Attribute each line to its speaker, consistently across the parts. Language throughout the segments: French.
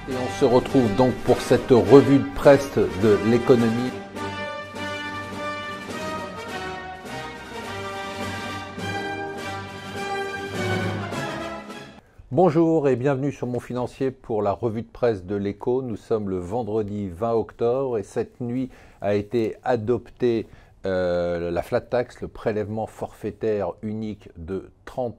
Speaker 1: Et on se retrouve donc pour cette revue de presse de l'économie. Bonjour et bienvenue sur Mon Financier pour la revue de presse de l'Écho. Nous sommes le vendredi 20 octobre et cette nuit a été adoptée la flat tax, le prélèvement forfaitaire unique de 30%.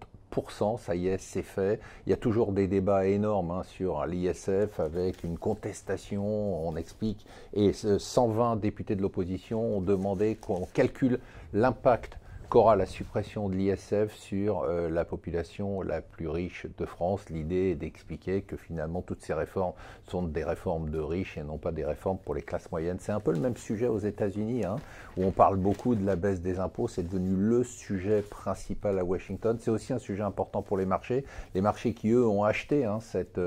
Speaker 1: Ça y est, c'est fait. Il y a toujours des débats énormes sur l'ISF avec une contestation, on explique, et 120 députés de l'opposition ont demandé qu'on calcule l'impact qu'aura la suppression de l'ISF sur la population la plus riche de France. L'idée est d'expliquer que finalement toutes ces réformes sont des réformes de riches et non pas des réformes pour les classes moyennes. C'est un peu le même sujet aux États-Unis, où on parle beaucoup de la baisse des impôts. C'est devenu le sujet principal à Washington. C'est aussi un sujet important pour les marchés qui eux ont acheté cette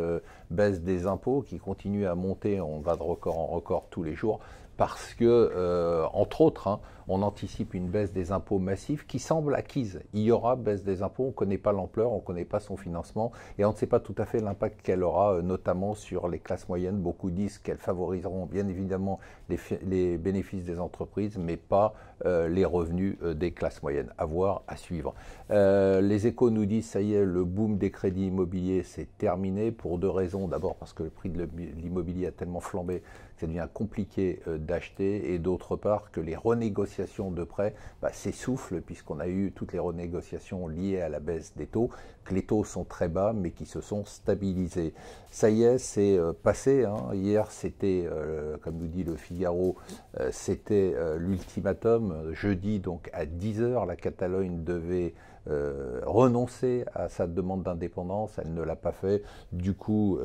Speaker 1: baisse des impôts qui continue à monter. On va de record en record tous les jours. Parce que, entre autres, on anticipe une baisse des impôts massifs qui semble acquise. Il y aura baisse des impôts, on ne connaît pas l'ampleur, on ne connaît pas son financement et on ne sait pas tout à fait l'impact qu'elle aura, notamment sur les classes moyennes. Beaucoup disent qu'elles favoriseront bien évidemment les bénéfices des entreprises, mais pas les revenus des classes moyennes. À voir, à suivre. Les Échos nous disent, ça y est, le boom des crédits immobiliers, c'est terminé pour deux raisons. D'abord parce que le prix de l'immobilier a tellement flambé que ça devient compliqué d'acheter, et d'autre part que les renégociations de prêts s'essoufflent puisqu'on a eu toutes les renégociations liées à la baisse des taux, que les taux sont très bas mais qui se sont stabilisés. Ça y est, c'est passé. Hier, c'était, comme nous dit le Figaro, c'était l'ultimatum. Jeudi, donc à 10h, la Catalogne devait renoncer à sa demande d'indépendance. Elle ne l'a pas fait. Du coup,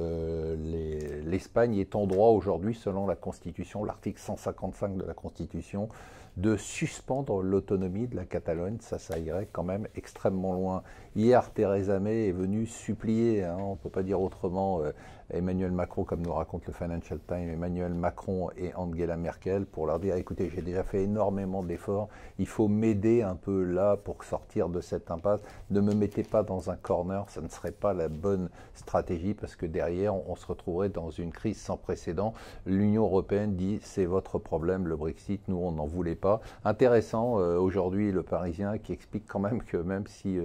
Speaker 1: l'Espagne est en droit aujourd'hui, selon la Constitution, l'article 155 de la Constitution, de suspendre l'autonomie de la Catalogne. Ça irait quand même extrêmement loin. Hier, Theresa May est venue supplier, on ne peut pas dire autrement, Emmanuel Macron, comme nous raconte le Financial Times, Emmanuel Macron et Angela Merkel, pour leur dire, écoutez, j'ai déjà fait énormément d'efforts, il faut m'aider un peu là pour sortir de cette impasse. Ne me mettez pas dans un corner, ça ne serait pas la bonne stratégie, parce que derrière, on se retrouverait dans une crise sans précédent. L'Union européenne dit, c'est votre problème, le Brexit, nous, on n'en voulait pas. Intéressant, aujourd'hui, le Parisien qui explique quand même que même si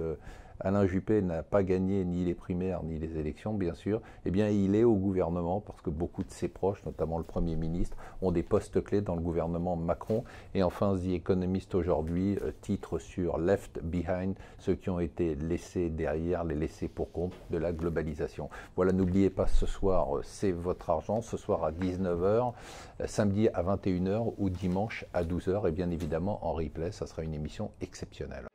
Speaker 1: Alain Juppé n'a pas gagné ni les primaires ni les élections, bien sûr, eh bien il est au gouvernement parce que beaucoup de ses proches, notamment le Premier ministre, ont des postes clés dans le gouvernement Macron. Et enfin, The Economist aujourd'hui titre sur Left Behind, ceux qui ont été laissés derrière, les laissés pour compte de la globalisation. Voilà, n'oubliez pas, ce soir, c'est votre argent, ce soir à 19h, samedi à 21h ou dimanche à 12h, et bien évidemment en replay, ça sera une émission exceptionnelle.